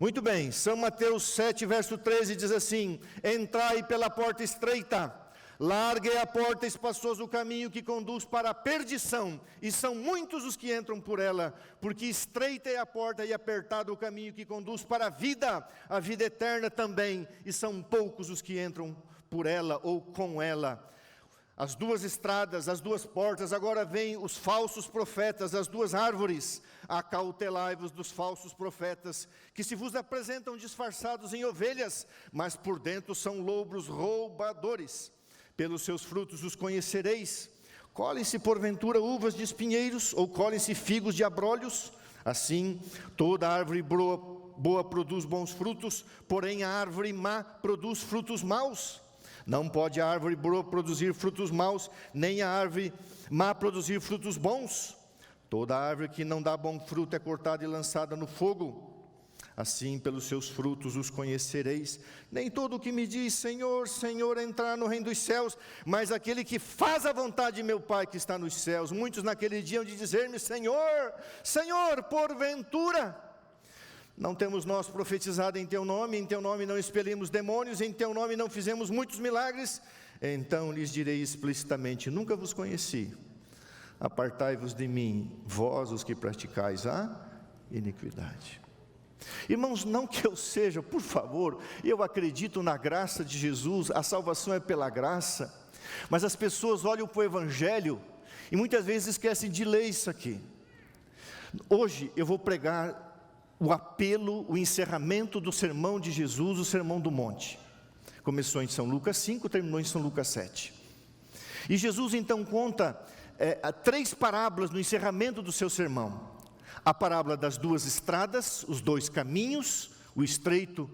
Muito bem, São Mateus 7, verso 13 diz assim: entrai pela porta estreita, larga é a porta, espaçoso o caminho que conduz para a perdição, e são muitos os que entram por ela, porque estreita é a porta e apertado o caminho que conduz para a vida eterna também, e são poucos os que entram por ela ou com ela. As duas estradas, as duas portas, agora vêm os falsos profetas, as duas árvores. Acautelai-vos dos falsos profetas, que se vos apresentam disfarçados em ovelhas, mas por dentro são lobos roubadores. Pelos seus frutos os conhecereis. Colhem-se porventura uvas de espinheiros, ou colhem-se figos de abrolhos? Assim, toda árvore boa produz bons frutos, porém a árvore má produz frutos maus. Não pode a árvore boa produzir frutos maus, nem a árvore má produzir frutos bons. Toda árvore que não dá bom fruto é cortada e lançada no fogo. Assim, pelos seus frutos os conhecereis. Nem todo o que me diz, Senhor, Senhor, entrar no reino dos céus, mas aquele que faz a vontade de meu Pai que está nos céus. Muitos naquele dia hão de dizer-me, Senhor, Senhor, porventura não temos nós profetizado em Teu nome não expelimos demônios, em Teu nome não fizemos muitos milagres? Então lhes direi explicitamente, nunca vos conheci. Apartai-vos de mim, vós os que praticais a iniquidade. Irmãos, não que eu seja, por favor, eu acredito na graça de Jesus, a salvação é pela graça, mas as pessoas olham para o Evangelho e muitas vezes esquecem de ler isso aqui. Hoje eu vou pregar o apelo, o encerramento do sermão de Jesus, o sermão do monte. Começou em São Lucas 5, terminou em São Lucas 7. E Jesus então conta 3 parábolas no encerramento do seu sermão. A parábola das duas estradas, os 2 caminhos, o estreito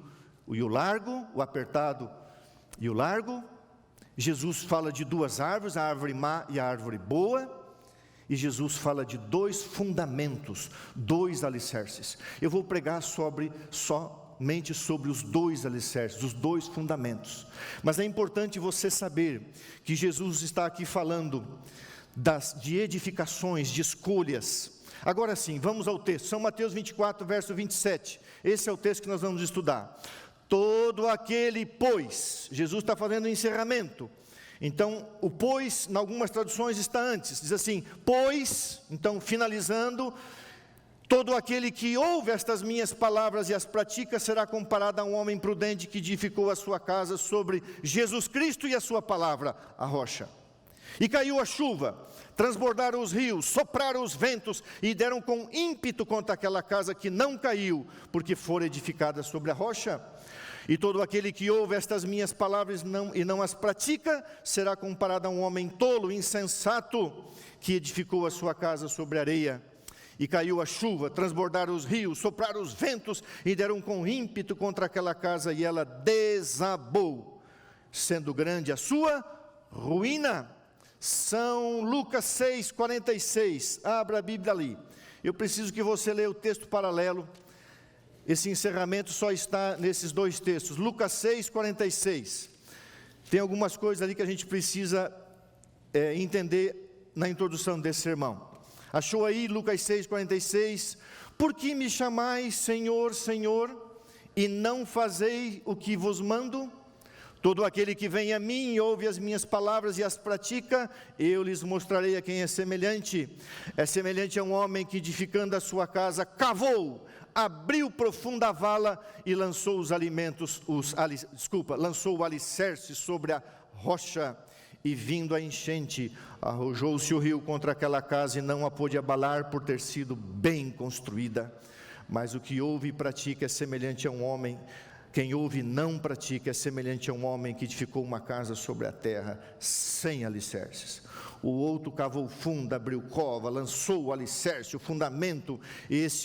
e o largo, o apertado e o largo. Jesus fala de 2 árvores, a árvore má e a árvore boa. E Jesus fala de 2 fundamentos, 2 alicerces. Eu vou pregar somente sobre os 2 alicerces, os 2 fundamentos. Mas é importante você saber que Jesus está aqui falando de edificações, de escolhas. Agora sim, vamos ao texto, São Mateus 24, verso 27. Esse é o texto que nós vamos estudar. Todo aquele, pois, Jesus está fazendo o encerramento. Então, o pois, em algumas traduções está antes, diz assim, pois, então finalizando, todo aquele que ouve estas minhas palavras e as pratica será comparado a um homem prudente que edificou a sua casa sobre Jesus Cristo e a sua palavra, a rocha. E caiu a chuva, transbordaram os rios, sopraram os ventos e deram com ímpeto contra aquela casa que não caiu, porque fora edificada sobre a rocha. E todo aquele que ouve estas minhas palavras e não as pratica, será comparado a um homem tolo, insensato, que edificou a sua casa sobre areia. E caiu a chuva, transbordaram os rios, sopraram os ventos, e deram com ímpeto contra aquela casa, e ela desabou, sendo grande a sua ruína. São Lucas 6, 46, abra a Bíblia ali. Eu preciso que você leia o texto paralelo. Esse encerramento só está nesses 2 textos, Lucas 6, 46. Tem algumas coisas ali que a gente precisa entender na introdução desse sermão. Achou aí Lucas 6, 46? Por que me chamais Senhor, Senhor, e não fazei o que vos mando? Todo aquele que vem a mim e ouve as minhas palavras e as pratica, eu lhes mostrarei a quem é semelhante. É semelhante a um homem que, edificando a sua casa, cavou, abriu profunda vala e lançou lançou o alicerce sobre a rocha. E vindo a enchente, arrojou-se o rio contra aquela casa e não a pôde abalar por ter sido bem construída. Mas o que ouve e pratica é semelhante a um homem. Quem ouve e não pratica é semelhante a um homem que edificou uma casa sobre a terra, sem alicerces. O outro cavou fundo, abriu cova, lançou o alicerce, o fundamento,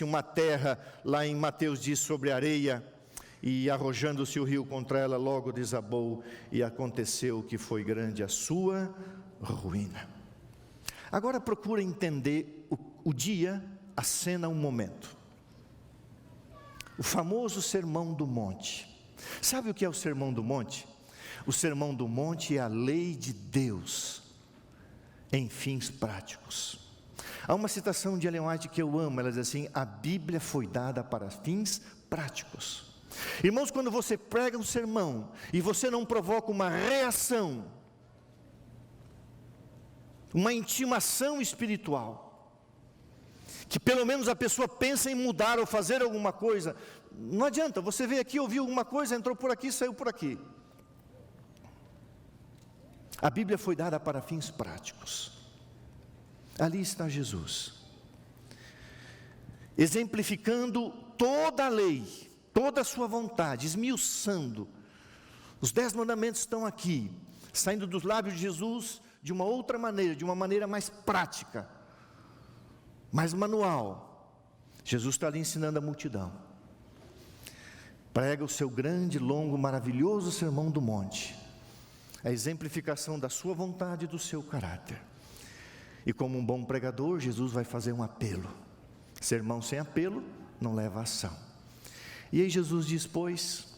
uma terra, lá em Mateus diz, sobre areia, e arrojando-se o rio contra ela, logo desabou, e aconteceu que foi grande a sua ruína. Agora procura entender o dia, a cena, o momento. O famoso Sermão do Monte. Sabe o que é o Sermão do Monte? O Sermão do Monte é a lei de Deus em fins práticos. Há uma citação de Ellen White que eu amo, ela diz assim: a Bíblia foi dada para fins práticos. Irmãos, quando você prega um sermão e você não provoca uma reação, uma intimação espiritual, que pelo menos a pessoa pensa em mudar ou fazer alguma coisa, não adianta, você veio aqui, ouviu alguma coisa, entrou por aqui, saiu por aqui. A Bíblia foi dada para fins práticos. Ali está Jesus, exemplificando toda a lei, toda a sua vontade, esmiuçando. Os 10 mandamentos estão aqui, saindo dos lábios de Jesus de uma outra maneira, de uma maneira mais prática, mais manual. Jesus está ali ensinando a multidão. Prega o seu grande, longo, maravilhoso sermão do monte, a exemplificação da sua vontade e do seu caráter. E como um bom pregador, Jesus vai fazer um apelo. Sermão sem apelo não leva a ação. E aí Jesus diz, pois...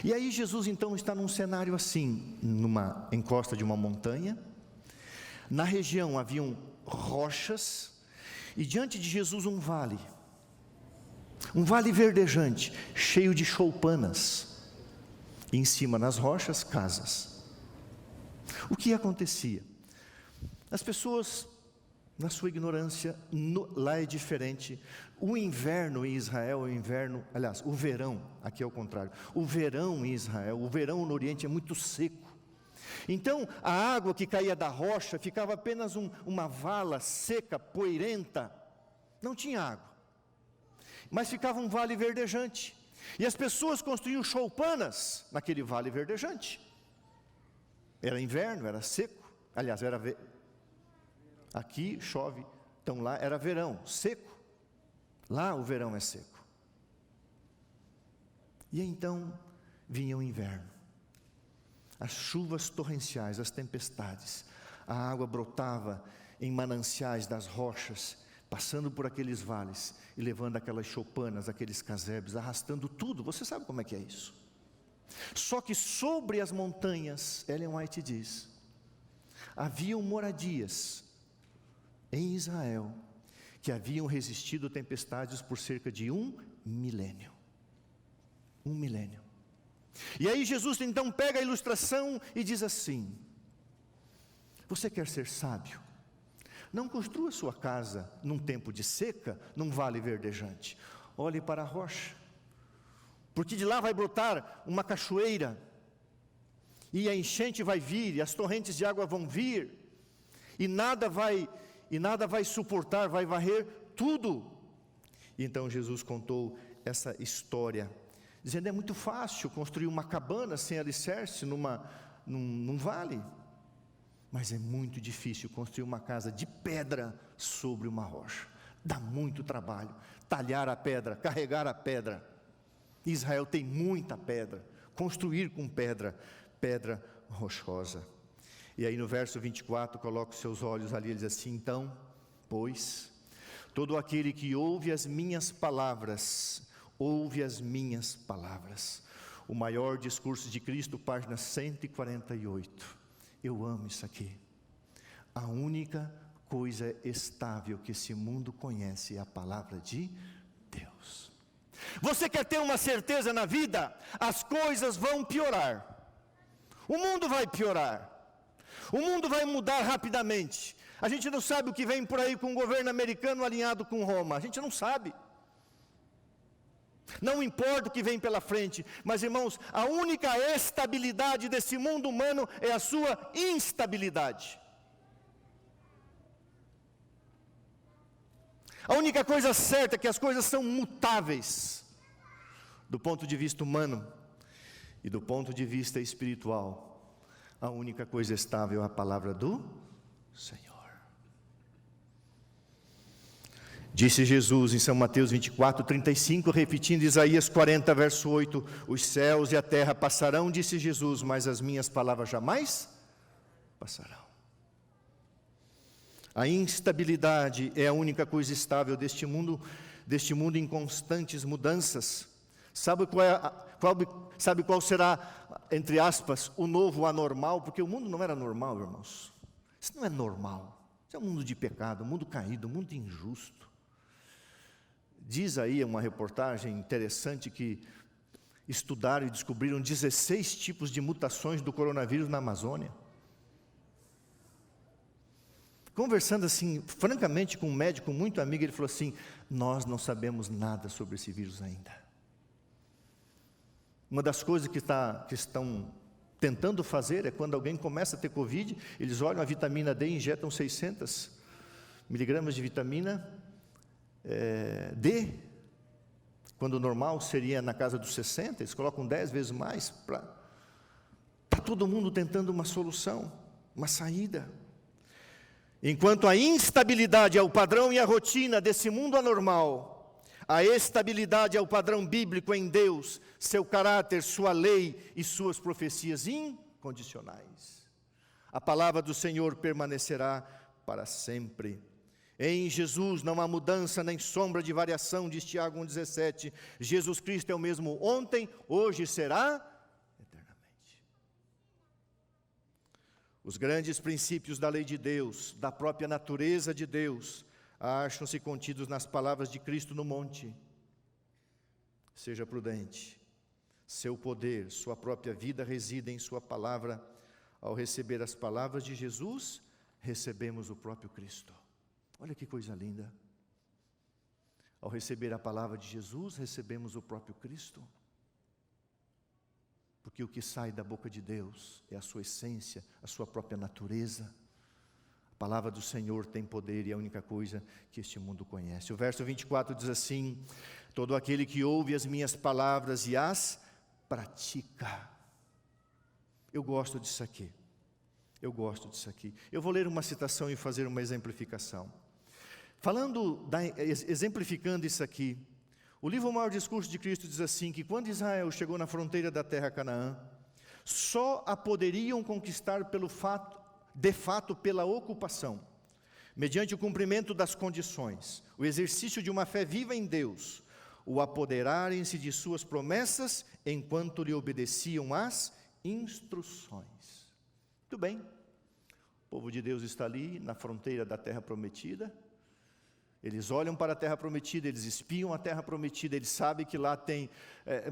E aí Jesus então está num cenário assim, numa encosta de uma montanha. Na região haviam rochas, e diante de Jesus um vale verdejante, cheio de choupanas, e em cima nas rochas, casas. O que acontecia? As pessoas, na sua ignorância, lá é diferente. O inverno em Israel, o verão, aqui é o contrário. O verão em Israel, o verão no Oriente é muito seco. Então, a água que caía da rocha ficava apenas uma vala seca, poeirenta. Não tinha água, mas ficava um vale verdejante. E as pessoas construíam choupanas naquele vale verdejante. Era inverno, era seco. Aliás, aqui chove, então lá era verão, seco. Lá o verão é seco. E então vinha o inverno. As chuvas torrenciais, as tempestades. A água brotava em mananciais das rochas, passando por aqueles vales e levando aquelas choupanas, aqueles casebres, arrastando tudo. Você sabe como é que é isso? Só que sobre as montanhas, Ellen White diz, haviam moradias em Israel que haviam resistido tempestades por cerca de 1 milênio. 1 milênio. E aí Jesus então pega a ilustração e diz assim: você quer ser sábio? Não construa sua casa num tempo de seca, num vale verdejante. Olhe para a rocha, porque de lá vai brotar uma cachoeira, e a enchente vai vir, e as torrentes de água vão vir, e nada vai suportar, vai varrer tudo. E então Jesus contou essa história, dizendo, é muito fácil construir uma cabana sem alicerce num vale, mas é muito difícil construir uma casa de pedra sobre uma rocha. Dá muito trabalho, talhar a pedra, carregar a pedra. Israel tem muita pedra, construir com pedra rochosa. E aí no verso 24, coloca os seus olhos ali, ele diz assim, então, pois, todo aquele que ouve as minhas palavras, o maior discurso de Cristo, página 148, eu amo isso aqui. A única coisa estável que esse mundo conhece é a palavra de Deus. Você quer ter uma certeza na vida? As coisas vão piorar. O mundo vai piorar. O mundo vai mudar rapidamente. A gente não sabe o que vem por aí com o governo americano alinhado com Roma. A gente não sabe. Não importa o que vem pela frente. Mas, irmãos, a única estabilidade desse mundo humano é a sua instabilidade. A única coisa certa é que as coisas são mutáveis. Do ponto de vista humano e do ponto de vista espiritual, a única coisa estável é a palavra do Senhor. Disse Jesus em São Mateus 24, 35, repetindo Isaías 40, verso 8, os céus e a terra passarão, disse Jesus, mas as minhas palavras jamais passarão. A instabilidade é a única coisa estável deste mundo em constantes mudanças. Sabe qual será, entre aspas, o novo anormal? Porque o mundo não era normal, irmãos. Isso não é normal. Isso é um mundo de pecado, um mundo caído, um mundo injusto. Diz aí uma reportagem interessante que estudaram e descobriram 16 tipos de mutações do coronavírus na Amazônia. Conversando assim, francamente, com um médico muito amigo, ele falou assim: nós não sabemos nada sobre esse vírus ainda. Uma das coisas que estão tentando fazer é quando alguém começa a ter Covid, eles olham a vitamina D e injetam 600 miligramas de vitamina D, quando o normal seria na casa dos 60, eles colocam 10 vezes mais para todo mundo tentando uma solução, uma saída. Enquanto a instabilidade é o padrão e a rotina desse mundo anormal, a estabilidade é o padrão bíblico em Deus, seu caráter, sua lei e suas profecias incondicionais. A palavra do Senhor permanecerá para sempre. Em Jesus não há mudança nem sombra de variação, diz Tiago 1,17. Jesus Cristo é o mesmo ontem, hoje e será eternamente. Os grandes princípios da lei de Deus, da própria natureza de Deus, acham-se contidos nas palavras de Cristo no monte. Seja prudente. Seu poder, sua própria vida reside em sua palavra. Ao receber as palavras de Jesus, recebemos o próprio Cristo. Olha que coisa linda. Ao receber a palavra de Jesus, recebemos o próprio Cristo. Porque o que sai da boca de Deus é a sua essência, a sua própria natureza. A palavra do Senhor tem poder e é a única coisa que este mundo conhece. O verso 24 diz assim: todo aquele que ouve as minhas palavras e as pratica. Eu gosto disso aqui. Eu gosto disso aqui. Eu vou ler uma citação e fazer uma exemplificação. Exemplificando isso aqui, o livro O Maior Discurso de Cristo diz assim, que quando Israel chegou na fronteira da terra Canaã, só a poderiam conquistar de fato pela ocupação, mediante o cumprimento das condições, o exercício de uma fé viva em Deus, o apoderarem-se de suas promessas, enquanto lhe obedeciam às instruções. Muito bem, o povo de Deus está ali na fronteira da terra prometida. Eles olham para a terra prometida, eles espiam a terra prometida, eles sabem que lá tem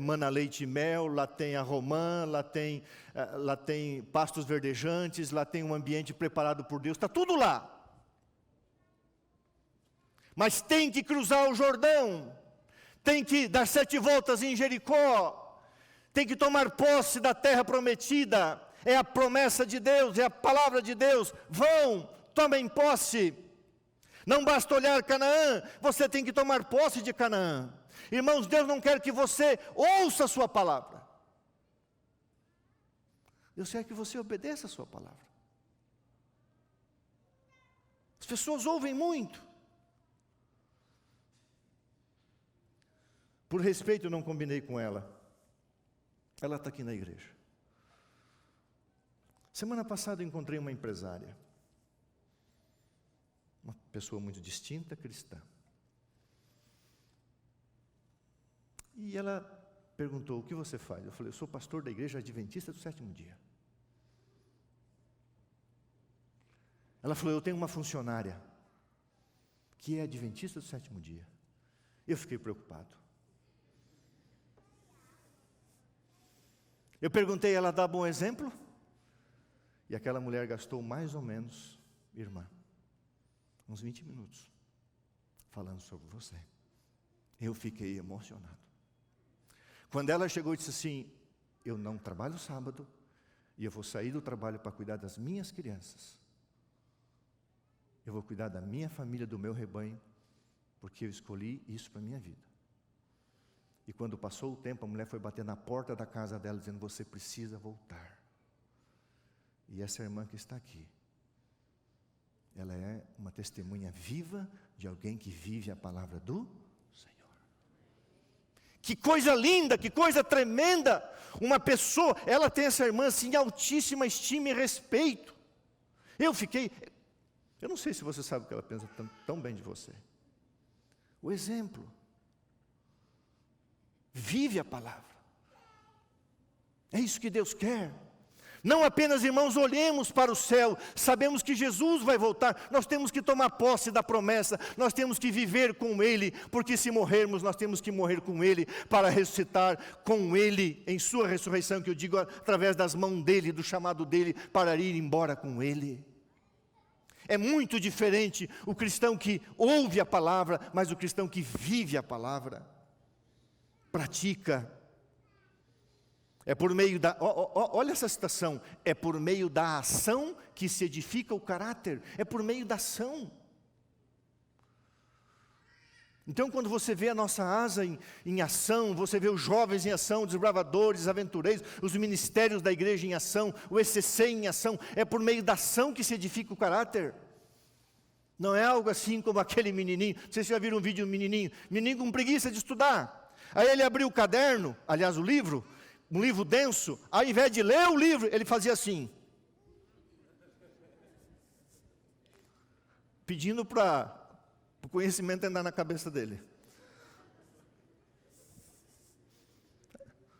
mana, leite e mel, lá tem a romã, lá tem pastos verdejantes, lá tem um ambiente preparado por Deus, está tudo lá. Mas tem que cruzar o Jordão, tem que dar 7 voltas em Jericó, tem que tomar posse da terra prometida, é a promessa de Deus, é a palavra de Deus. Vão, tomem posse. Não basta olhar Canaã, você tem que tomar posse de Canaã. Irmãos, Deus não quer que você ouça a sua palavra. Deus quer que você obedeça a sua palavra. As pessoas ouvem muito. Por respeito, eu não combinei com ela. Ela está aqui na igreja. Semana passada eu encontrei uma empresária. Uma pessoa muito distinta, cristã. E ela perguntou: o que você faz? Eu falei: eu sou pastor da igreja adventista do 7º dia. Ela falou: eu tenho uma funcionária que é adventista do 7º dia. Eu fiquei preocupado. Eu perguntei: ela dá bom exemplo? E aquela mulher gastou mais ou menos, irmã, uns 20 minutos falando sobre você. Eu fiquei emocionado. Quando ela chegou e disse assim: eu não trabalho sábado e eu vou sair do trabalho para cuidar das minhas crianças. Eu vou cuidar da minha família, do meu rebanho, porque eu escolhi isso para a minha vida. E quando passou o tempo, a mulher foi bater na porta da casa dela dizendo: você precisa voltar. E essa irmã que está aqui, ela é uma testemunha viva de alguém que vive a palavra do Senhor. Que coisa linda, que coisa tremenda. Uma pessoa, ela tem essa irmã assim, em altíssima estima e respeito. Eu não sei se você sabe que ela pensa tão bem de você. O exemplo. Vive a palavra. É isso que Deus quer. Não apenas, irmãos, olhemos para o céu, sabemos que Jesus vai voltar, nós temos que tomar posse da promessa, nós temos que viver com Ele, porque se morrermos, nós temos que morrer com Ele, para ressuscitar com Ele, em sua ressurreição, que eu digo através das mãos dEle, do chamado dEle, para ir embora com Ele. É muito diferente o cristão que ouve a palavra, mas o cristão que vive a palavra, pratica. É por meio da, olha essa citação, é por meio da ação que se edifica o caráter, é por meio da ação. Então quando você vê a nossa asa em ação, você vê os jovens em ação, os desbravadores, aventureiros, os ministérios da igreja em ação, o ECC em ação, é por meio da ação que se edifica o caráter. Não é algo assim como aquele menininho, vocês já viram um vídeo de um menininho com preguiça de estudar, aí ele abriu o caderno, aliás o livro, um livro denso, ao invés de ler o livro, ele fazia assim, pedindo para o conhecimento entrar na cabeça dele,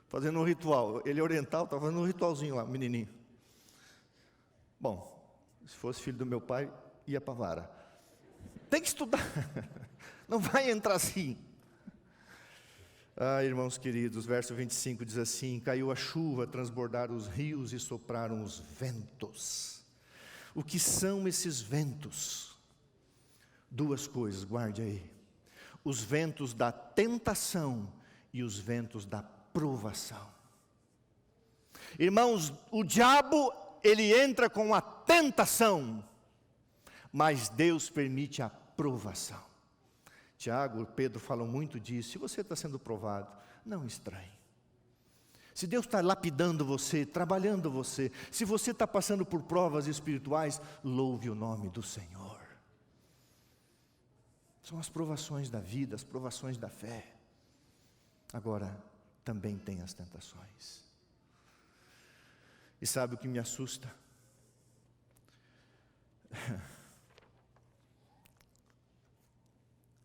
fazendo um ritual. Ele é oriental, estava fazendo um ritualzinho lá, menininho. Bom, se fosse filho do meu pai, ia para a vara. Tem que estudar, não vai entrar assim. Ah, irmãos queridos, verso 25 diz assim: caiu a chuva, transbordaram os rios e sopraram os ventos. O que são esses ventos? Duas coisas, guarde aí: os ventos da tentação e os ventos da provação. Irmãos, o diabo, ele entra com a tentação, mas Deus permite a provação. Tiago, Pedro falam muito disso. Se você está sendo provado, não estranhe. Se Deus está lapidando você, trabalhando você, se você está passando por provas espirituais, louve o nome do Senhor. São as provações da vida, as provações da fé. Agora, também tem as tentações. E sabe o que me assusta?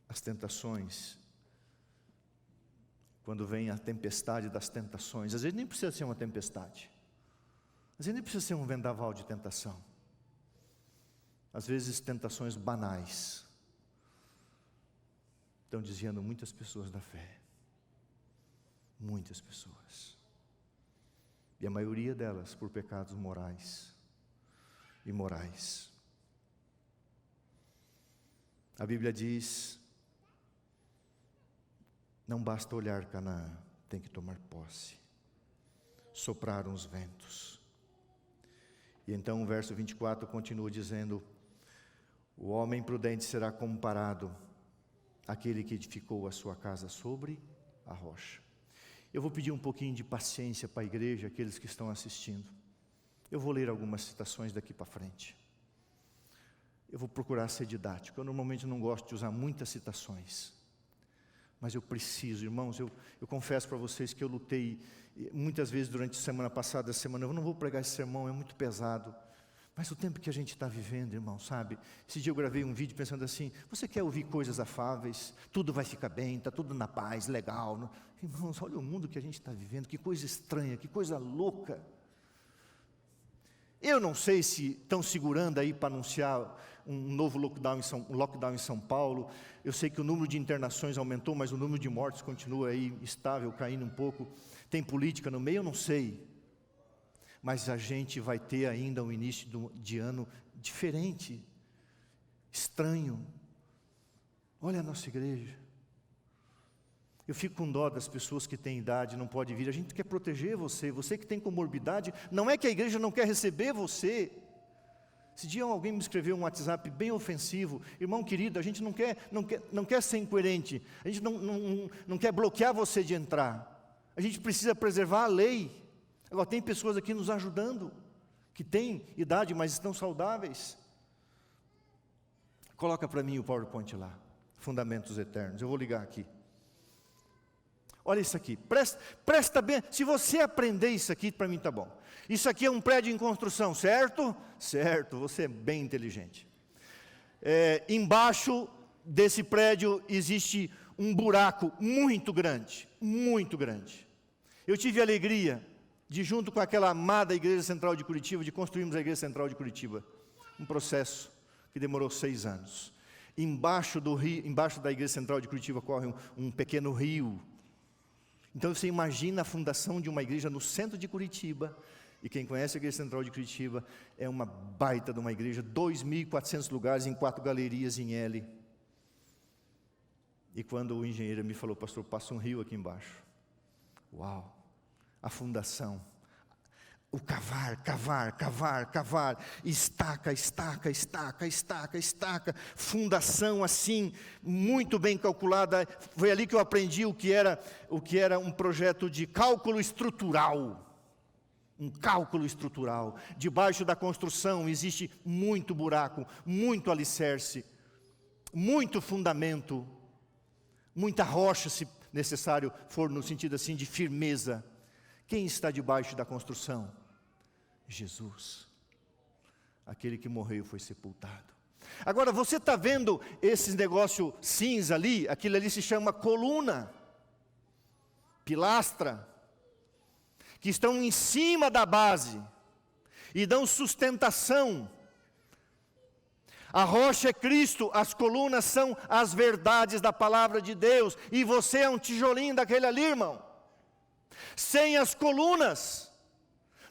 As tentações, quando vem a tempestade das tentações, às vezes nem precisa ser uma tempestade, às vezes nem precisa ser um vendaval de tentação, às vezes tentações banais, estão desviando muitas pessoas da fé, muitas pessoas, e a maioria delas por pecados morais, imorais. A Bíblia diz: não basta olhar Canaã, tem que tomar posse. Sopraram os ventos. E então o verso 24 continua dizendo: o homem prudente será comparado àquele que edificou a sua casa sobre a rocha. Eu vou pedir um pouquinho de paciência para a igreja, aqueles que estão assistindo. Eu vou ler algumas citações daqui para frente. Eu vou procurar ser didático. Eu normalmente não gosto de usar muitas citações, mas eu preciso, irmãos, eu confesso para vocês que eu lutei muitas vezes durante a semana passada, eu não vou pregar esse sermão, é muito pesado, mas o tempo que a gente está vivendo, irmão, sabe? Esse dia eu gravei um vídeo pensando assim: você quer ouvir coisas afáveis, tudo vai ficar bem, está tudo na paz, legal, não? Irmãos, olha o mundo que a gente está vivendo, que coisa estranha, que coisa louca. Eu não sei se estão segurando aí para anunciar um novo lockdown em São Paulo. Eu sei que o número de internações aumentou, mas o número de mortes continua aí estável, caindo um pouco. Tem política no meio, eu não sei. Mas a gente vai ter ainda um início de ano diferente, estranho. Olha a nossa igreja. Eu fico com dó das pessoas que têm idade, não pode vir. A gente quer proteger você, você que tem comorbidade. Não é que a igreja não quer receber você. Esse dia alguém me escreveu um WhatsApp bem ofensivo: irmão querido, a gente não quer ser incoerente, a gente não quer bloquear você de entrar. A gente precisa preservar a lei. Agora tem pessoas aqui nos ajudando, que têm idade, mas estão saudáveis. Coloca para mim o PowerPoint lá, Fundamentos Eternos, eu vou ligar aqui. Olha isso aqui, presta bem, se você aprender isso aqui, para mim está bom. Isso aqui é um prédio em construção, certo? Certo, você é bem inteligente. Embaixo desse prédio existe um buraco muito grande, muito grande. Eu tive a alegria de junto com aquela amada Igreja Central de Curitiba, de construirmos a Igreja Central de Curitiba. Um processo que demorou 6 anos. Embaixo da Igreja Central de Curitiba corre um pequeno rio. Então você imagina a fundação de uma igreja no centro de Curitiba. E quem conhece a Igreja Central de Curitiba, é uma baita de uma igreja, 2.400 lugares em 4 galerias em L. E quando o engenheiro me falou, pastor, passa um rio aqui embaixo. Uau! A fundação, o cavar, estaca, fundação assim, muito bem calculada. Foi ali que eu aprendi o que era um projeto de cálculo estrutural. Um cálculo estrutural. Debaixo da construção existe muito buraco, muito alicerce, muito fundamento, muita rocha, se necessário for, no sentido assim de firmeza. Quem está debaixo da construção? Jesus. Aquele que morreu e foi sepultado. Agora, você está vendo esse negócio cinza ali? Aquilo ali se chama coluna, pilastra, que estão em cima da base e dão sustentação. A rocha é Cristo, as colunas são as verdades da palavra de Deus, e você é um tijolinho daquele ali, irmão. Sem as colunas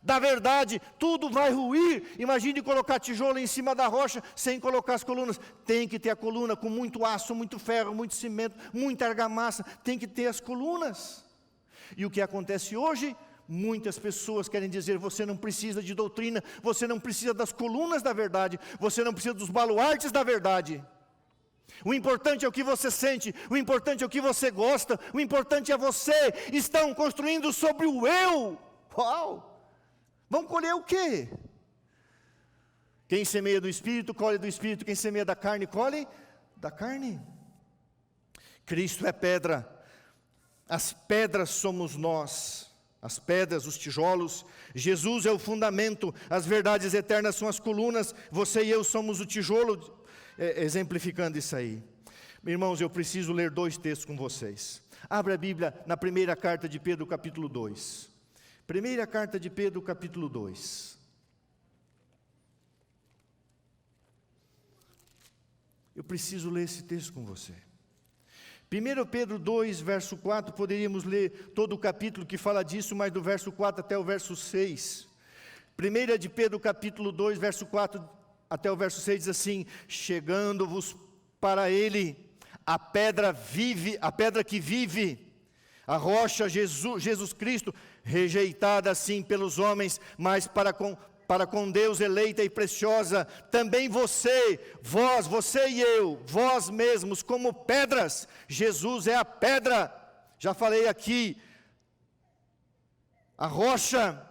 da verdade, tudo vai ruir. Imagine colocar tijolo em cima da rocha sem colocar as colunas. Tem que ter a coluna com muito aço, muito ferro, muito cimento, muita argamassa. Tem que ter as colunas. E o que acontece hoje? Muitas pessoas querem dizer, você não precisa de doutrina, você não precisa das colunas da verdade, você não precisa dos baluartes da verdade. O importante é o que você sente, o importante é o que você gosta, o importante é você. Estão construindo sobre o eu. Uau! Vão colher o quê? Quem semeia do Espírito, colhe do Espírito. Quem semeia da carne, colhe da carne. Cristo é pedra. As pedras somos nós. As pedras, os tijolos. Jesus é o fundamento. As verdades eternas são as colunas. Você e eu somos o tijolo. Exemplificando isso aí. Irmãos, eu preciso ler 2 textos com vocês. Abra a Bíblia na primeira carta de Pedro, capítulo 2. Primeira carta de Pedro, capítulo 2. Eu preciso ler esse texto com você. 1 Pedro 2, verso 4, poderíamos ler todo o capítulo que fala disso, mas do verso 4 até o verso 6. 1 de Pedro, capítulo 2, verso 4 até o verso 6 diz assim: chegando-vos para ele, a pedra que vive, a rocha Jesus Cristo, rejeitada assim pelos homens, mas para com Deus eleita e preciosa. Também você e eu, vós mesmos como pedras, Jesus é a pedra, já falei aqui, a rocha,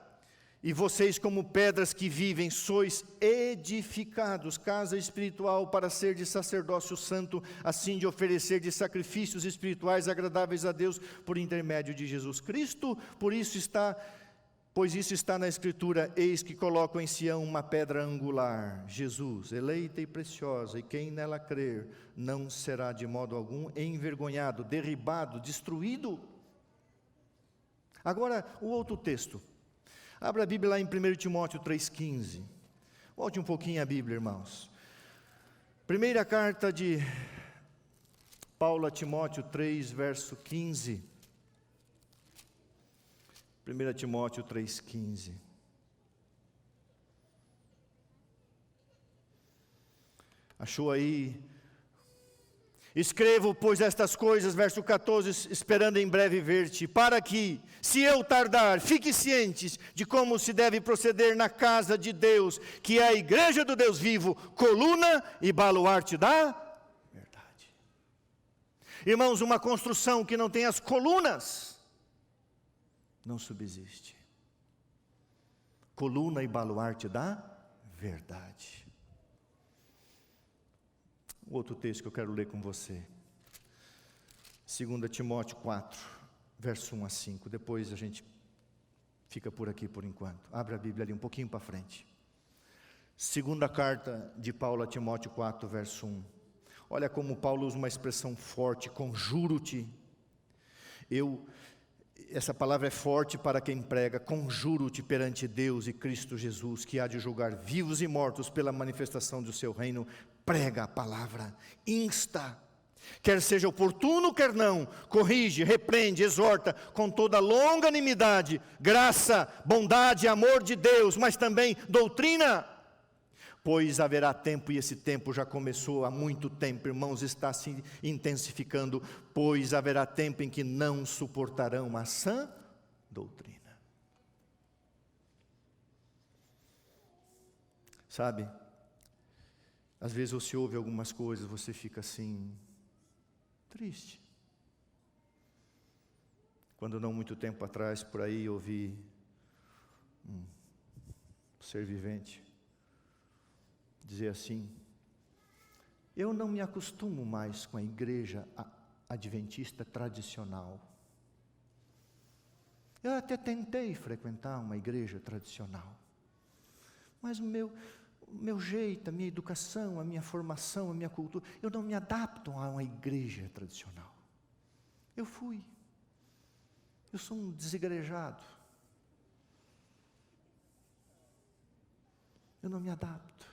e vocês como pedras que vivem, sois edificados, casa espiritual para ser de sacerdócio santo, assim de oferecer de sacrifícios espirituais agradáveis a Deus, por intermédio de Jesus Cristo. Pois isso está na Escritura: eis que coloco em Sião uma pedra angular, Jesus, eleita e preciosa, e quem nela crer, não será de modo algum envergonhado, derribado, destruído. Agora, o outro texto. Abra a Bíblia lá em 1 Timóteo 3,15. Volte um pouquinho a Bíblia, irmãos. Primeira carta de Paulo a Timóteo 3, verso 15. 1 Timóteo 3,15. Achou aí? Escrevo, pois, estas coisas, verso 14, esperando em breve ver-te, para que, se eu tardar, fique cientes de como se deve proceder na casa de Deus, que é a igreja do Deus vivo, coluna e baluarte da verdade. Irmãos, uma construção que não tem as colunas, não subsiste. Coluna e baluarte da verdade. Outro texto que eu quero ler com você. 2 Timóteo 4, verso 1 a 5. Depois a gente fica por aqui por enquanto. Abre a Bíblia ali um pouquinho para frente. Segunda carta de Paulo a Timóteo 4, verso 1. Olha como Paulo usa uma expressão forte: conjuro-te. essa palavra é forte para quem prega: conjuro-te perante Deus e Cristo Jesus, que há de julgar vivos e mortos pela manifestação do seu reino. Prega a palavra, insta, quer seja oportuno, quer não, corrige, repreende, exorta, com toda longanimidade, graça, bondade e amor de Deus, mas também doutrina. Pois haverá tempo, e esse tempo já começou há muito tempo, irmãos, está se intensificando, pois haverá tempo em que não suportarão a sã doutrina. Sabe, às vezes você ouve algumas coisas, você fica assim, triste. Quando não muito tempo atrás, por aí, eu ouvi um ser vivente dizer assim: eu não me acostumo mais com a igreja adventista tradicional. Eu até tentei frequentar uma igreja tradicional, mas o meu jeito, a minha educação, a minha formação, a minha cultura, eu não me adapto a uma igreja tradicional. Eu sou um desigrejado. Eu não me adapto.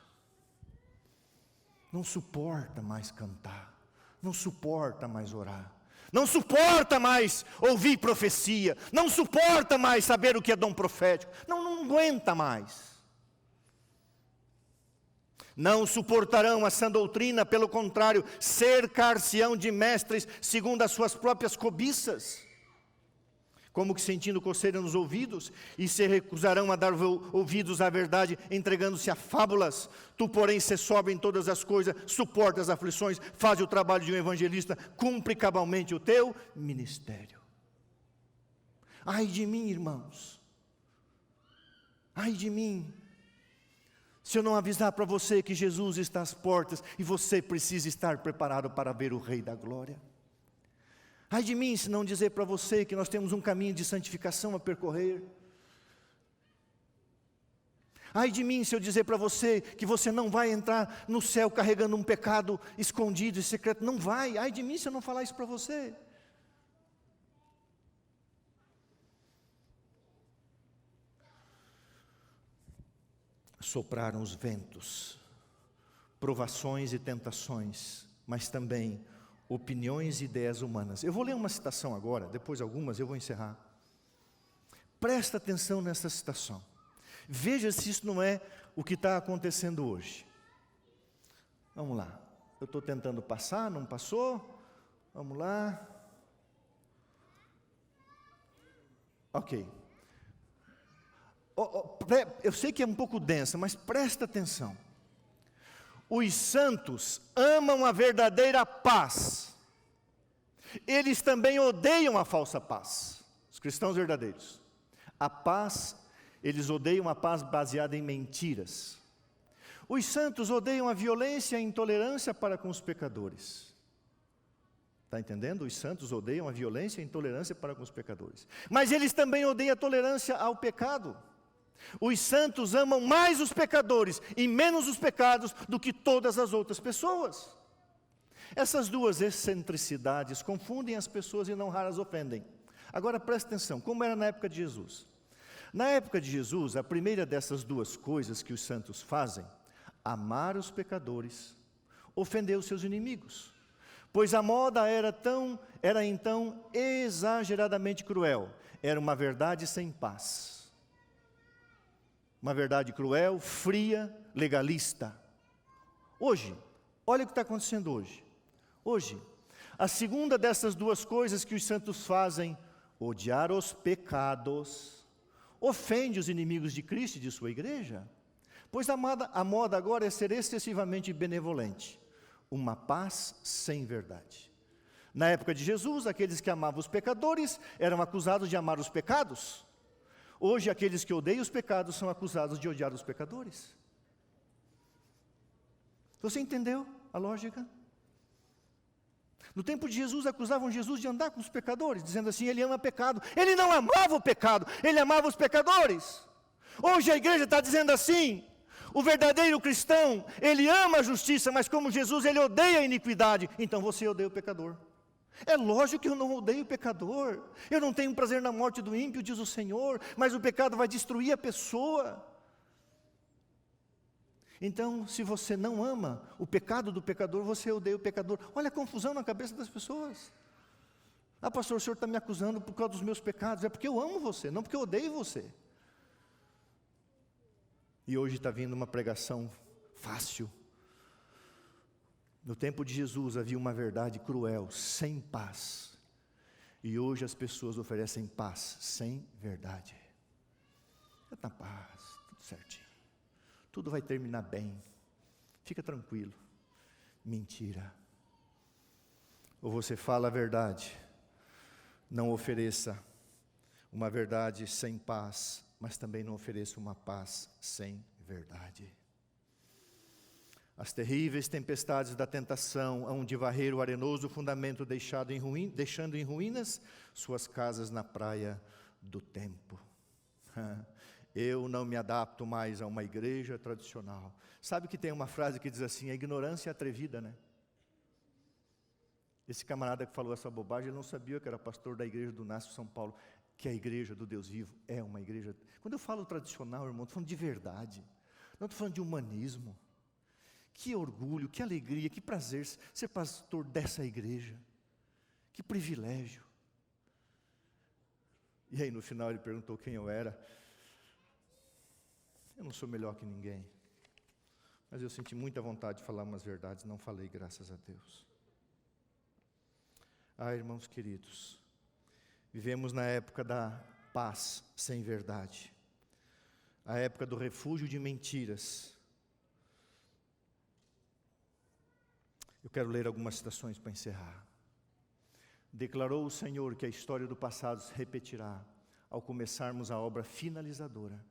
Não suporta mais cantar, não suporta mais orar, não suporta mais ouvir profecia, não suporta mais saber o que é dom profético, não aguenta mais. Não suportarão a sã doutrina, pelo contrário, cercar-se-ão de mestres segundo as suas próprias cobiças, como que sentindo coceira nos ouvidos, e se recusarão a dar ouvidos à verdade, entregando-se a fábulas. Tu, porém, se sobe em todas as coisas, suporta as aflições, faz o trabalho de um evangelista, cumpre cabalmente o teu ministério. Ai de mim, irmãos, ai de mim, se eu não avisar para você que Jesus está às portas, e você precisa estar preparado para ver o Rei da Glória. Ai de mim se não dizer para você que nós temos um caminho de santificação a percorrer. Ai de mim se eu dizer para você que você não vai entrar no céu carregando um pecado escondido e secreto. Não vai. Ai de mim se eu não falar isso para você. Sopraram os ventos, provações e tentações, mas também opiniões e ideias humanas. Eu vou ler uma citação agora, depois algumas eu vou encerrar. Presta atenção nessa citação. Veja se isso não é o que está acontecendo hoje. Vamos lá. Eu estou tentando passar, não passou? Vamos lá. Ok. Eu sei que é um pouco densa, mas presta atenção. Os santos amam a verdadeira paz. Eles também odeiam a falsa paz. Os cristãos verdadeiros. A paz, eles odeiam a paz baseada em mentiras. Os santos odeiam a violência e a intolerância para com os pecadores. Está entendendo? Os santos odeiam a violência e a intolerância para com os pecadores. Mas eles também odeiam a tolerância ao pecado. Os santos amam mais os pecadores e menos os pecados do que todas as outras pessoas. Essas duas excentricidades confundem as pessoas e não raras ofendem. Agora presta atenção, como era na época de Jesus? Na época de Jesus, a primeira dessas duas coisas que os santos fazem, amar os pecadores, ofender os seus inimigos. Pois a moda era então exageradamente cruel. Era uma verdade sem paz. Uma verdade cruel, fria, legalista. Hoje, olha o que está acontecendo hoje. Hoje, a segunda dessas duas coisas que os santos fazem, odiar os pecados, ofende os inimigos de Cristo e de sua igreja. Pois a moda agora é ser excessivamente benevolente. Uma paz sem verdade. Na época de Jesus, aqueles que amavam os pecadores eram acusados de amar os pecados. Hoje, aqueles que odeiam os pecados são acusados de odiar os pecadores. Você entendeu a lógica? No tempo de Jesus, acusavam Jesus de andar com os pecadores, dizendo assim, ele ama pecado. Ele não amava o pecado, ele amava os pecadores. Hoje a igreja está dizendo assim, o verdadeiro cristão, ele ama a justiça, mas como Jesus, ele odeia a iniquidade. Então você odeia o pecador. É lógico que eu não odeio o pecador. Eu não tenho prazer na morte do ímpio, diz o Senhor, mas o pecado vai destruir a pessoa. Então, se você não ama o pecado do pecador, você odeia o pecador. Olha a confusão na cabeça das pessoas. Ah, pastor, o senhor está me acusando por causa dos meus pecados. É porque eu amo você, não porque eu odeio você. E hoje está vindo uma pregação fácil. No tempo de Jesus havia uma verdade cruel, sem paz. E hoje as pessoas oferecem paz sem verdade. Está na paz, tudo certinho. Tudo vai terminar bem. Fica tranquilo. Mentira. Ou você fala a verdade, não ofereça uma verdade sem paz, mas também não ofereça uma paz sem verdade. As terríveis tempestades da tentação hão de varrer o arenoso fundamento deixando em ruínas suas casas na praia do tempo. Eu não me adapto mais a uma igreja tradicional. Sabe que tem uma frase que diz assim, a ignorância é atrevida, né? Esse camarada que falou essa bobagem, ele não sabia que era pastor da igreja do Nácio São Paulo, que a igreja do Deus vivo é uma igreja. Quando eu falo tradicional, irmão, estou falando de verdade. Não estou falando de humanismo. Que orgulho, que alegria, que prazer ser pastor dessa igreja. Que privilégio. E aí no final ele perguntou quem eu era. Eu não sou melhor que ninguém. Mas eu senti muita vontade de falar umas verdades, não falei, graças a Deus. Ah, irmãos queridos, vivemos na época da paz sem verdade. A época do refúgio de mentiras. Eu quero ler algumas citações para encerrar. Declarou o Senhor que a história do passado se repetirá ao começarmos a obra finalizadora.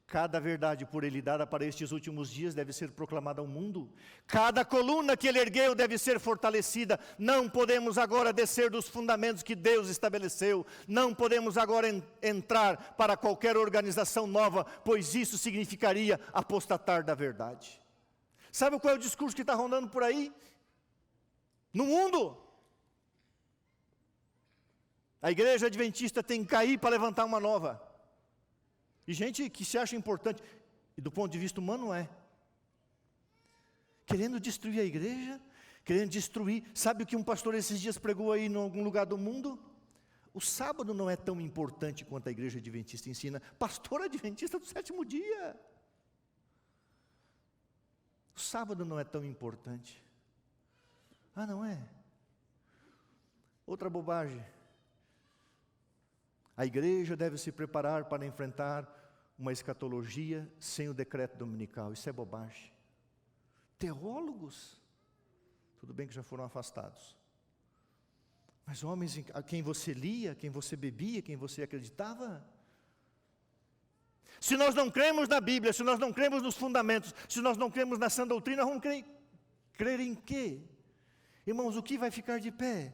Cada verdade por Ele dada para estes últimos dias deve ser proclamada ao mundo. Cada coluna que Ele ergueu deve ser fortalecida. Não podemos agora descer dos fundamentos que Deus estabeleceu. Não podemos agora entrar para qualquer organização nova, pois isso significaria apostatar da verdade. Sabe qual é o discurso que está rondando por aí? No mundo. A igreja adventista tem que cair para levantar uma nova. E gente que se acha importante, e do ponto de vista humano é. Querendo destruir a igreja, querendo destruir. Sabe o que um pastor esses dias pregou aí em algum lugar do mundo? O sábado não é tão importante quanto a igreja adventista ensina. Pastor adventista do sétimo dia. O sábado não é tão importante. Ah, não é? Outra bobagem. A igreja deve se preparar para enfrentar uma escatologia sem o decreto dominical. Isso é bobagem. Teólogos, tudo bem que já foram afastados. Mas homens a quem você lia, quem você bebia, quem você acreditava. Se nós não cremos na Bíblia, se nós não cremos nos fundamentos, se nós não cremos na sã doutrina, vamos crer em quê? Irmãos, o que vai ficar de pé?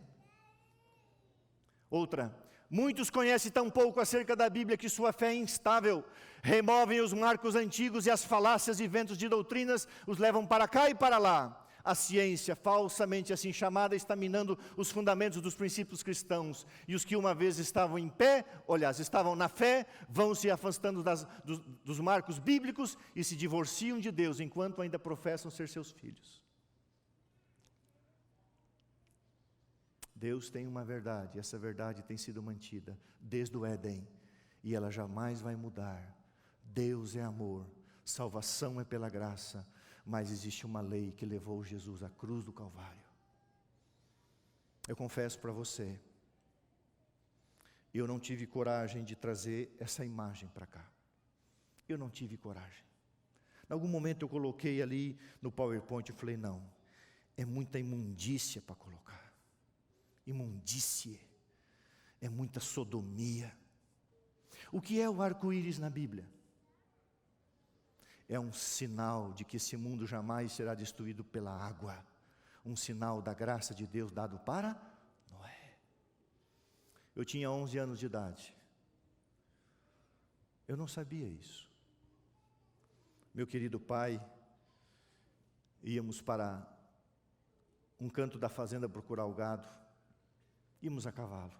Outra. Muitos conhecem tão pouco acerca da Bíblia que sua fé é instável. Removem os marcos antigos e as falácias e ventos de doutrinas os levam para cá e para lá. A ciência, falsamente assim chamada, está minando os fundamentos dos princípios cristãos. E os que uma vez estavam em pé, aliás, estavam na fé, vão se afastando dos marcos bíblicos e se divorciam de Deus, enquanto ainda professam ser seus filhos. Deus tem uma verdade, essa verdade tem sido mantida desde o Éden, e ela jamais vai mudar. Deus é amor, salvação é pela graça, mas existe uma lei que levou Jesus à cruz do Calvário. Eu confesso para você, eu não tive coragem de trazer essa imagem para cá. Eu não tive coragem. Em algum momento eu coloquei ali no PowerPoint e falei, não, é muita imundícia para colocar. Imundície, é muita sodomia. O que é o arco-íris na Bíblia? É um sinal de que esse mundo jamais será destruído pela água. Um sinal da graça de Deus dado para Noé. Eu tinha 11 anos de idade. Eu não sabia isso. Meu querido pai, íamos para um canto da fazenda procurar o gado. Íamos a cavalo.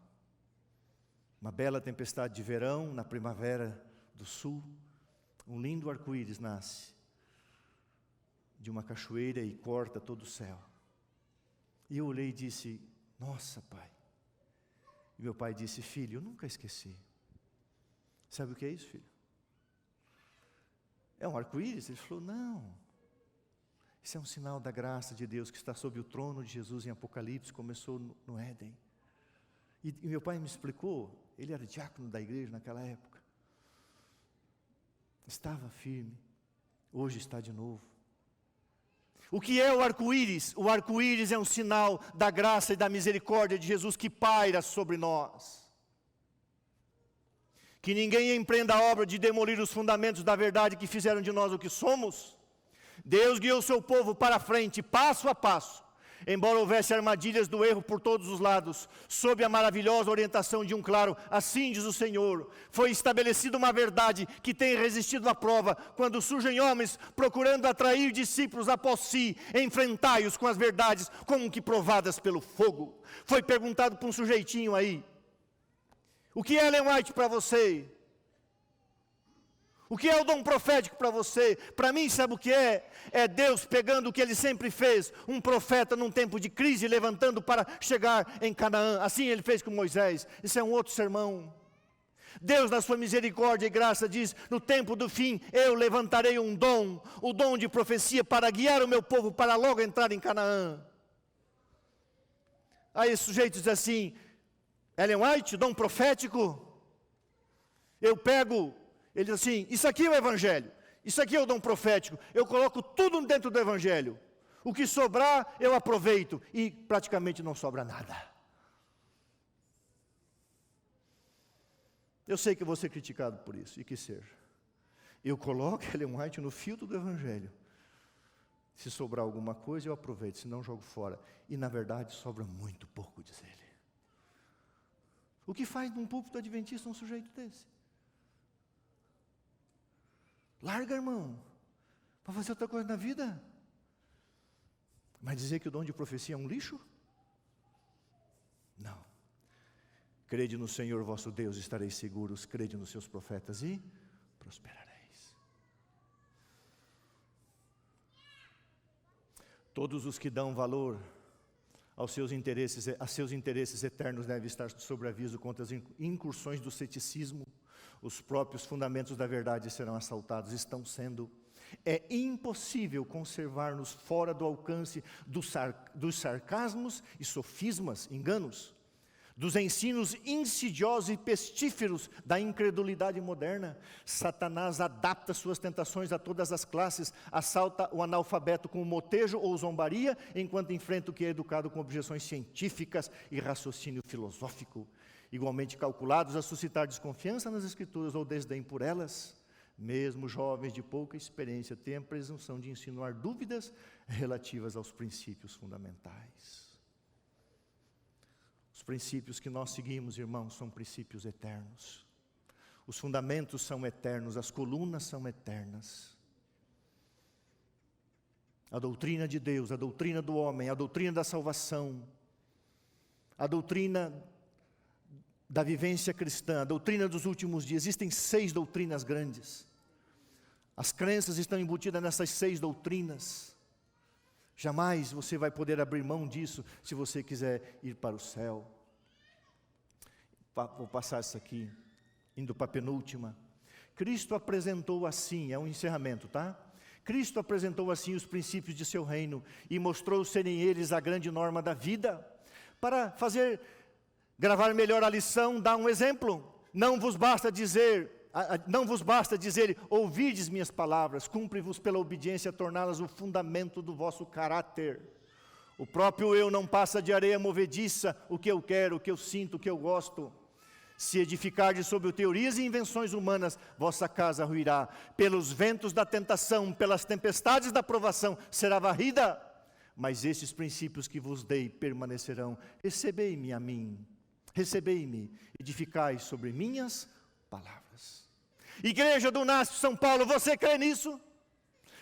Uma bela tempestade de verão, na primavera do sul, um lindo arco-íris nasce de uma cachoeira e corta todo o céu. E eu olhei e disse, nossa, pai. E meu pai disse, filho, eu nunca esqueci. Sabe o que é isso, filho? É um arco-íris? Ele falou, não. Isso é um sinal da graça de Deus que está sob o trono de Jesus em Apocalipse, começou no Éden. E meu pai me explicou, ele era diácono da igreja naquela época. Estava firme, hoje está de novo. O que é o arco-íris? O arco-íris é um sinal da graça e da misericórdia de Jesus que paira sobre nós. Que ninguém empreenda a obra de demolir os fundamentos da verdade que fizeram de nós o que somos. Deus guiou o seu povo para a frente, passo a passo. Embora houvesse armadilhas do erro por todos os lados, sob a maravilhosa orientação de um claro, assim diz o Senhor, foi estabelecida uma verdade que tem resistido à prova, quando surgem homens procurando atrair discípulos após si, enfrentai-os com as verdades como que provadas pelo fogo. Foi perguntado para um sujeitinho aí, o que é Ellen White para você? O que é o dom profético para você? Para mim, sabe o que é? É Deus pegando o que Ele sempre fez, um profeta num tempo de crise, levantando para chegar em Canaã. Assim Ele fez com Moisés. Isso é um outro sermão. Deus, na sua misericórdia e graça, diz, no tempo do fim, eu levantarei um dom, o dom de profecia, para guiar o meu povo para logo entrar em Canaã. Aí esse sujeito diz assim, Ellen White, dom profético, eu pego... Ele diz assim, isso aqui é o Evangelho, isso aqui é o dom profético, eu coloco tudo dentro do Evangelho. O que sobrar, eu aproveito, e praticamente não sobra nada. Eu sei que vou ser criticado por isso, e que seja. Eu coloco Ellen White no filtro do Evangelho. Se sobrar alguma coisa, eu aproveito, senão jogo fora. E na verdade, sobra muito pouco, diz ele. O que faz num púlpito adventista um sujeito desse? Larga, irmão, para fazer outra coisa na vida. Mas dizer que o dom de profecia é um lixo? Não. Crede no Senhor vosso Deus, estareis seguros. Crede nos seus profetas e prosperareis. Todos os que dão valor a seus interesses eternos devem estar sob aviso contra as incursões do ceticismo. Os próprios fundamentos da verdade serão assaltados, estão sendo. É impossível conservar-nos fora do alcance dos sarcasmos e sofismas, enganos, dos ensinos insidiosos e pestíferos da incredulidade moderna. Satanás adapta suas tentações a todas as classes, assalta o analfabeto com motejo ou zombaria, enquanto enfrenta o que é educado com objeções científicas e raciocínio filosófico, igualmente calculados a suscitar desconfiança nas Escrituras ou desdém por elas. Mesmo jovens de pouca experiência têm a presunção de insinuar dúvidas relativas aos princípios fundamentais. Os princípios que nós seguimos, irmãos, são princípios eternos. Os fundamentos são eternos, as colunas são eternas. A doutrina de Deus, a doutrina do homem, a doutrina da salvação, a doutrina da vivência cristã, a doutrina dos últimos dias. Existem 6 doutrinas grandes. As crenças estão embutidas nessas 6 doutrinas. Jamais você vai poder abrir mão disso se você quiser ir para o céu. Vou passar isso aqui, indo para a penúltima. Cristo apresentou assim, é um encerramento, tá? Cristo apresentou assim os princípios de seu reino e mostrou serem eles a grande norma da vida. Para gravar melhor a lição, dá um exemplo. Não vos basta dizer, ouvides minhas palavras, cumpre-vos pela obediência torná-las o fundamento do vosso caráter. O próprio eu não passa de areia movediça, o que eu quero, o que eu sinto, o que eu gosto. Se edificardes sobre teorias e invenções humanas, vossa casa ruirá. Pelos ventos da tentação, pelas tempestades da provação, será varrida. Mas esses princípios que vos dei permanecerão. Recebei-me a mim. Recebei-me, edificai sobre minhas palavras. Igreja do NASP São Paulo, você crê nisso?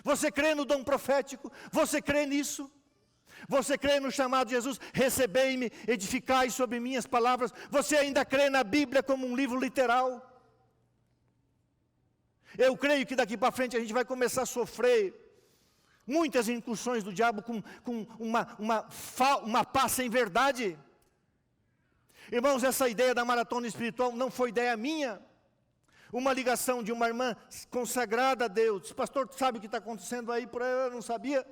Você crê no dom profético? Você crê nisso? Você crê no chamado de Jesus? Recebei-me, edificai sobre minhas palavras. Você ainda crê na Bíblia como um livro literal? Eu creio que daqui para frente a gente vai começar a sofrer muitas incursões do diabo com uma paz sem verdade. Irmãos, essa ideia da maratona espiritual não foi ideia minha. Uma ligação de uma irmã consagrada a Deus. Pastor, tu sabe o que está acontecendo aí por aí? Eu não sabia.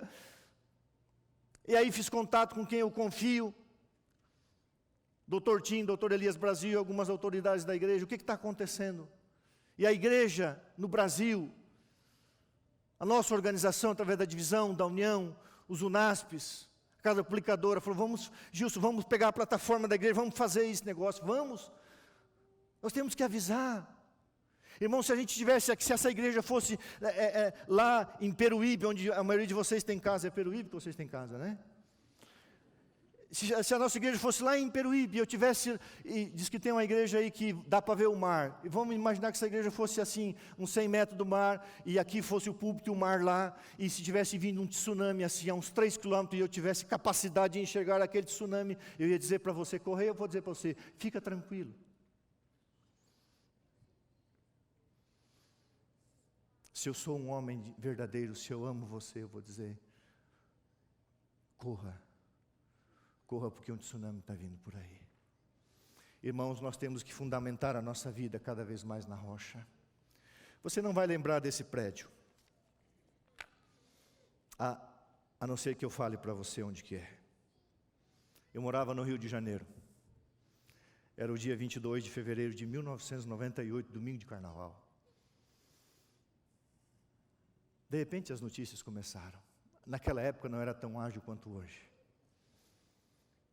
E aí fiz contato com quem eu confio. Doutor Tim, doutor Elias Brasil, algumas autoridades da igreja. O que está acontecendo? E a igreja no Brasil, a nossa organização, através da divisão, da união, os UNASPs, a casa aplicadora, falou, vamos, Gilson, vamos pegar a plataforma da igreja, vamos fazer esse negócio, vamos. Nós temos que avisar. Irmão, se a gente tivesse aqui, se essa igreja fosse lá em Peruíbe, onde a maioria de vocês tem casa, é Peruíbe que vocês têm casa, né? Se a nossa igreja fosse lá em Peruíbe, eu tivesse, e diz que tem uma igreja aí que dá para ver o mar, e vamos imaginar que essa igreja fosse assim, uns 100 metros do mar, e aqui fosse o púlpito e o mar lá, e se tivesse vindo um tsunami assim, a uns 3 quilômetros, e eu tivesse capacidade de enxergar aquele tsunami, eu ia dizer para você correr, eu vou dizer para você, fica tranquilo. Se eu sou um homem verdadeiro, se eu amo você, eu vou dizer, corra porque um tsunami está vindo por aí. Irmãos, nós temos que fundamentar a nossa vida cada vez mais na rocha. Você não vai lembrar desse prédio, a não ser que eu fale para você onde que é. Eu morava no Rio de Janeiro. Era o dia 22 de fevereiro de 1998, domingo de carnaval. De repente as notícias começaram. Naquela época não era tão ágil quanto hoje.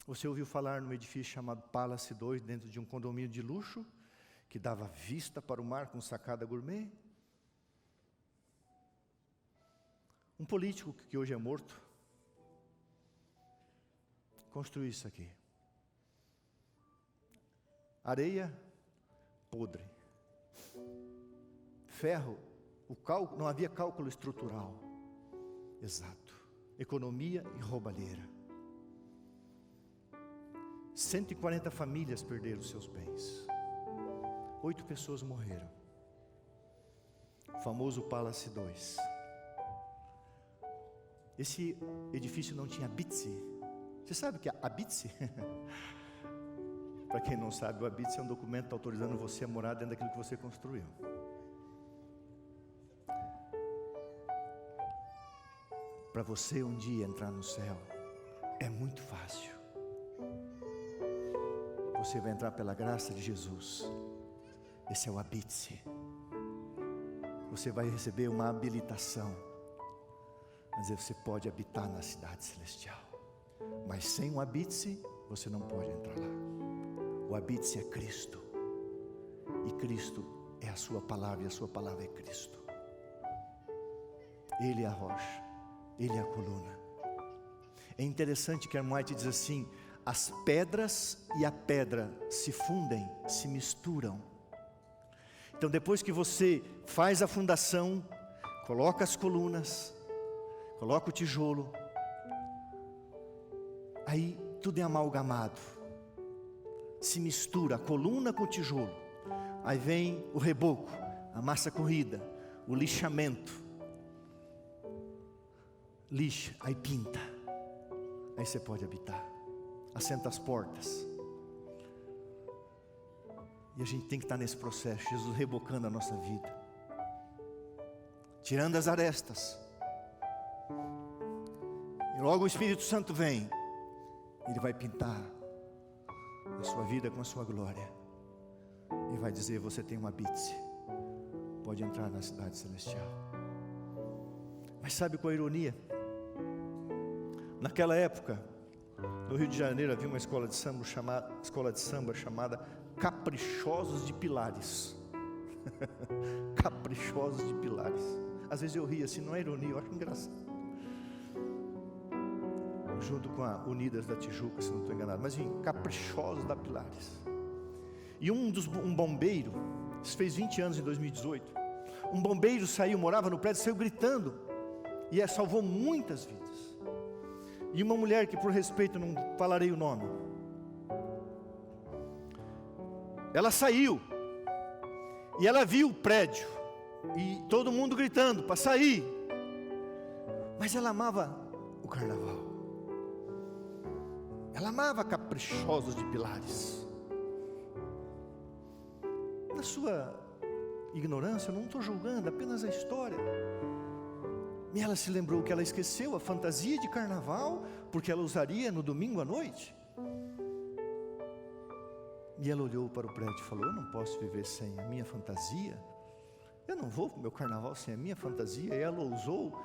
Você ouviu falar num edifício chamado Palace 2, dentro de um condomínio de luxo, que dava vista para o mar com sacada gourmet? Um político que hoje é morto, construiu isso aqui. Areia podre. Ferro, não havia cálculo estrutural exato. Economia e roubalheira. 140 famílias perderam seus bens. 8 pessoas morreram. O famoso Palace 2. Esse edifício não tinha habite. Você sabe o que é habite? Para quem não sabe, o habite é um documento autorizando você a morar dentro daquilo que você construiu. Para você um dia entrar no céu, é muito fácil. Você vai entrar pela graça de Jesus. Esse é o habite. Você vai receber uma habilitação. Mas você pode habitar na cidade celestial. Mas sem o habite, você não pode entrar lá. O habite é Cristo. E Cristo é a sua palavra, e a sua palavra é Cristo. Ele é a rocha, Ele é a coluna. É interessante que a White diz assim: as pedras e a pedra se fundem, se misturam. Então depois que você faz a fundação, coloca as colunas, coloca o tijolo, aí tudo é amalgamado, se mistura a coluna com o tijolo. Aí vem o reboco, a massa corrida, o lixamento, lixa, aí pinta, aí você pode habitar. Assenta as portas. E a gente tem que estar nesse processo, Jesus rebocando a nossa vida, tirando as arestas. E logo o Espírito Santo vem, Ele vai pintar a sua vida com a sua glória. E vai dizer: você tem um habite, pode entrar na cidade celestial. Mas sabe qual é a ironia? Naquela época, no Rio de Janeiro havia uma escola de samba chamada Caprichosos de Pilares. Caprichosos de Pilares. Às vezes eu rio assim, não é ironia, eu acho engraçado. Junto com a Unidas da Tijuca, se não estou enganado, mas em Caprichosos da Pilares. E um bombeiro, isso fez 20 anos em 2018, um bombeiro saiu, morava no prédio, saiu gritando, e salvou muitas vidas. E uma mulher que por respeito não falarei o nome, ela saiu, e ela viu o prédio, e todo mundo gritando para sair, mas ela amava o carnaval, ela amava Caprichosos de Pilares. Na sua ignorância, eu não estou julgando, apenas a história. E ela se lembrou que ela esqueceu a fantasia de carnaval, porque ela usaria no domingo à noite. E ela olhou para o prédio e falou: eu não posso viver sem a minha fantasia, eu não vou para o meu carnaval sem a minha fantasia. E ela ousou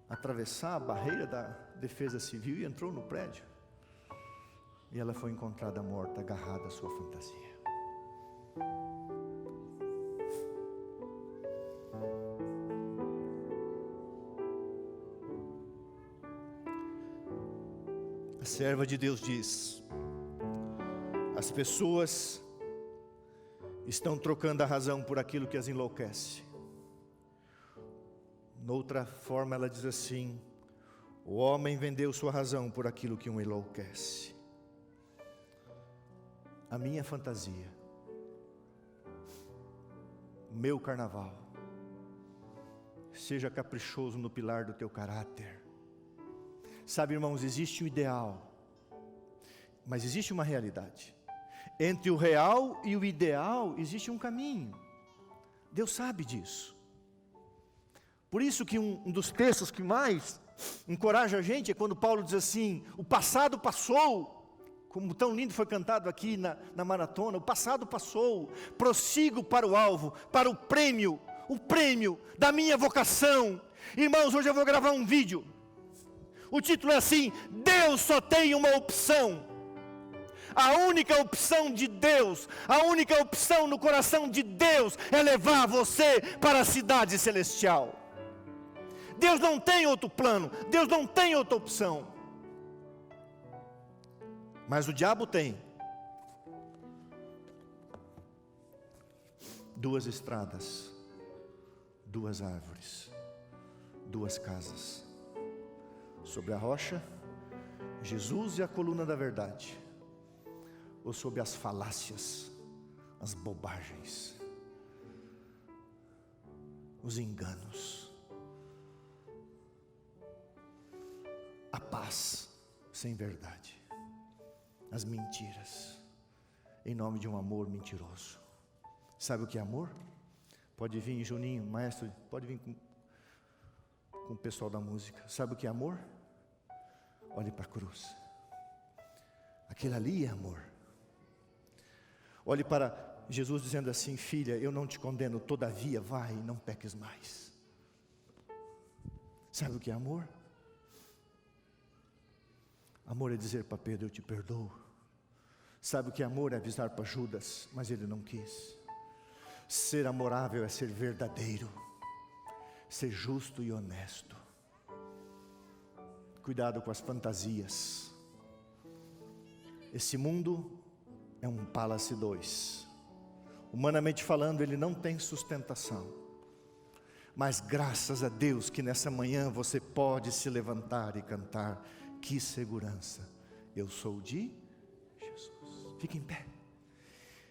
atravessar a barreira da defesa civil e entrou no prédio. E ela foi encontrada morta, agarrada à sua fantasia. A serva de Deus diz: as pessoas estão trocando a razão por aquilo que as enlouquece. Noutra forma ela diz assim: o homem vendeu sua razão por aquilo que o enlouquece. A minha fantasia, meu carnaval, seja caprichoso no pilar do teu caráter. Sabe, irmãos, existe o ideal, mas existe uma realidade. Entre o real e o ideal existe um caminho. Deus sabe disso. Por isso que um dos textos que mais encoraja a gente é quando Paulo diz assim: o passado passou, como tão lindo foi cantado aqui na maratona, o passado passou, prossigo para o alvo, para o prêmio da minha vocação. Irmãos, hoje eu vou gravar um vídeo. O título é assim: Deus só tem uma opção. A única opção de Deus, a única opção no coração de Deus é levar você para a cidade celestial. Deus não tem outro plano, Deus não tem outra opção. Mas o diabo tem. Duas estradas, duas árvores, duas casas. Sobre a rocha, Jesus e a coluna da verdade, ou sobre as falácias, as bobagens, os enganos, a paz sem verdade, as mentiras, em nome de um amor mentiroso. Sabe o que é amor? Pode vir, Juninho, maestro, pode vir com o pessoal da música. Sabe o que é amor? Olhe para a cruz. Aquele ali é amor. Olhe para Jesus dizendo assim: filha, eu não te condeno, todavia vai e não peques mais. Sabe o que é amor? Amor é dizer para Pedro: eu te perdoo. Sabe o que é amor? É avisar para Judas, mas ele não quis. Ser amorável é ser verdadeiro, ser justo e honesto. Cuidado com as fantasias. Esse mundo é um Palace 2. Humanamente falando, ele não tem sustentação. Mas graças a Deus que nessa manhã você pode se levantar e cantar: que segurança, eu sou de Jesus. Fique em pé.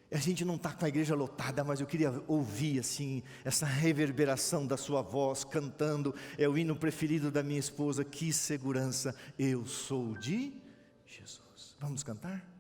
A gente não está com a igreja lotada, mas eu queria ouvir assim, essa reverberação da sua voz, cantando. É o hino preferido da minha esposa: que segurança, eu sou de Jesus. Vamos cantar?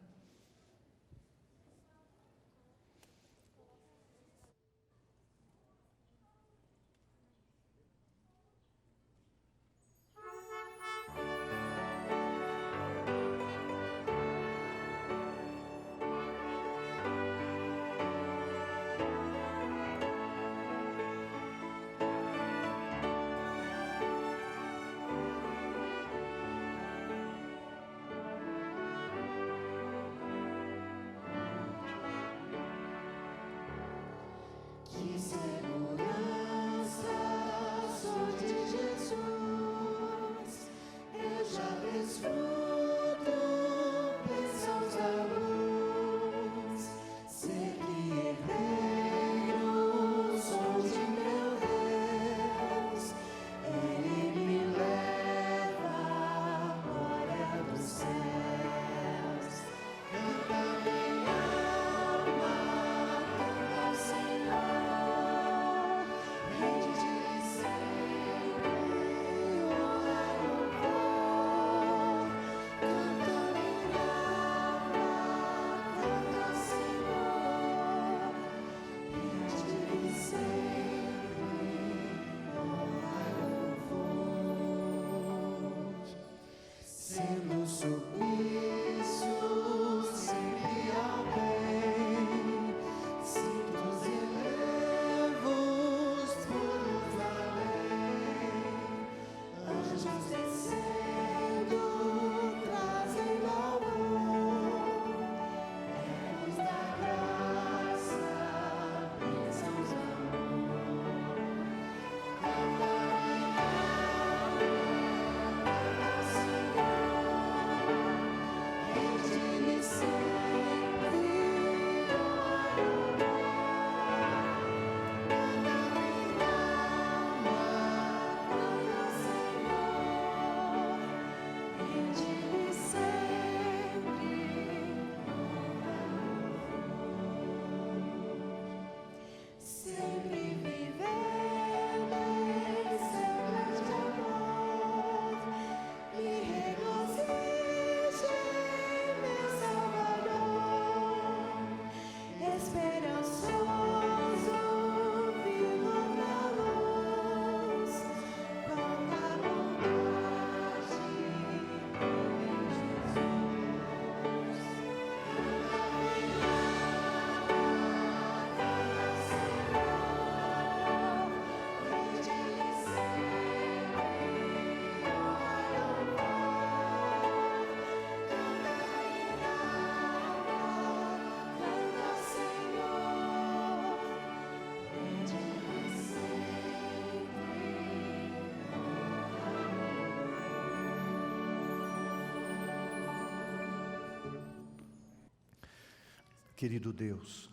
Querido Deus,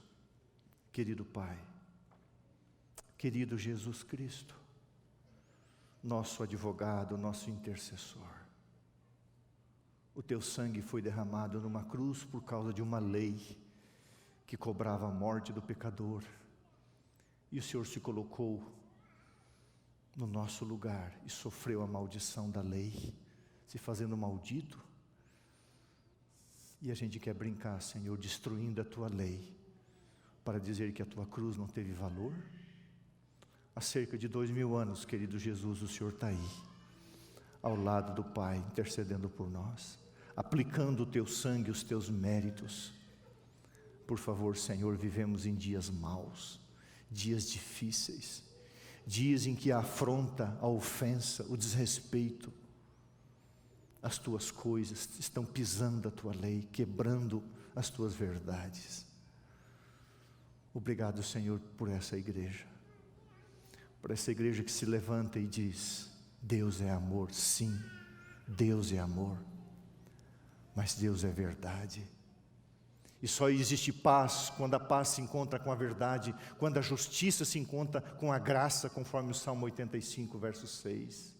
querido Pai, querido Jesus Cristo, nosso advogado, nosso intercessor, o teu sangue foi derramado numa cruz por causa de uma lei que cobrava a morte do pecador, e o Senhor se colocou no nosso lugar e sofreu a maldição da lei, se fazendo maldito. E a gente quer brincar, Senhor, destruindo a tua lei, para dizer que a tua cruz não teve valor? Há cerca de 2000 anos, querido Jesus, o Senhor está aí, ao lado do Pai, intercedendo por nós, aplicando o teu sangue, os teus méritos. Por favor, Senhor, vivemos em dias maus, dias difíceis, dias em que a afronta, a ofensa, o desrespeito, as tuas coisas estão pisando a tua lei, quebrando as tuas verdades. Obrigado, Senhor, por essa igreja que se levanta e diz: Deus é amor. Sim, Deus é amor, mas Deus é verdade, e só existe paz quando a paz se encontra com a verdade, quando a justiça se encontra com a graça, conforme o Salmo 85, verso 6.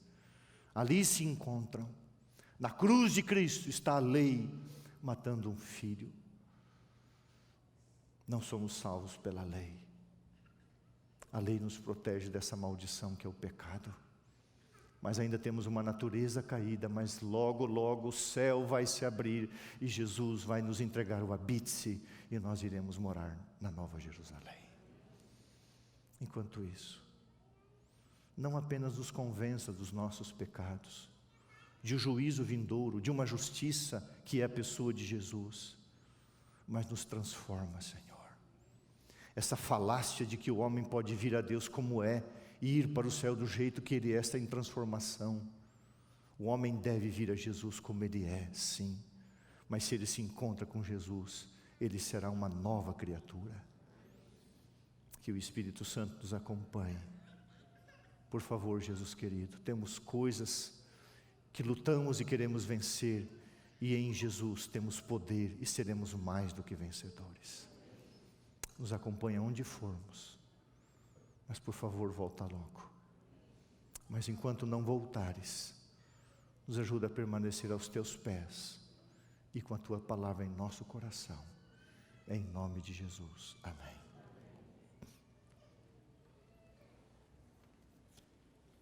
Ali se encontram. Na cruz de Cristo está a lei matando um filho. Não somos salvos pela lei. A lei nos protege dessa maldição que é o pecado. Mas ainda temos uma natureza caída, mas logo, logo o céu vai se abrir e Jesus vai nos entregar o habite e nós iremos morar na Nova Jerusalém. Enquanto isso, não apenas nos convença dos nossos pecados, de um juízo vindouro, de uma justiça que é a pessoa de Jesus, mas nos transforma, Senhor. Essa falácia de que o homem pode vir a Deus como é e ir para o céu do jeito que ele é, está em transformação. O homem deve vir a Jesus como ele é, sim, mas se ele se encontra com Jesus, ele será uma nova criatura. Que o Espírito Santo nos acompanhe. Por favor, Jesus querido, temos coisas que lutamos e queremos vencer, e em Jesus temos poder e seremos mais do que vencedores. Nos acompanha onde formos, mas por favor, volta logo. Mas enquanto não voltares, nos ajuda a permanecer aos teus pés e com a tua palavra em nosso coração, em nome de Jesus, amém.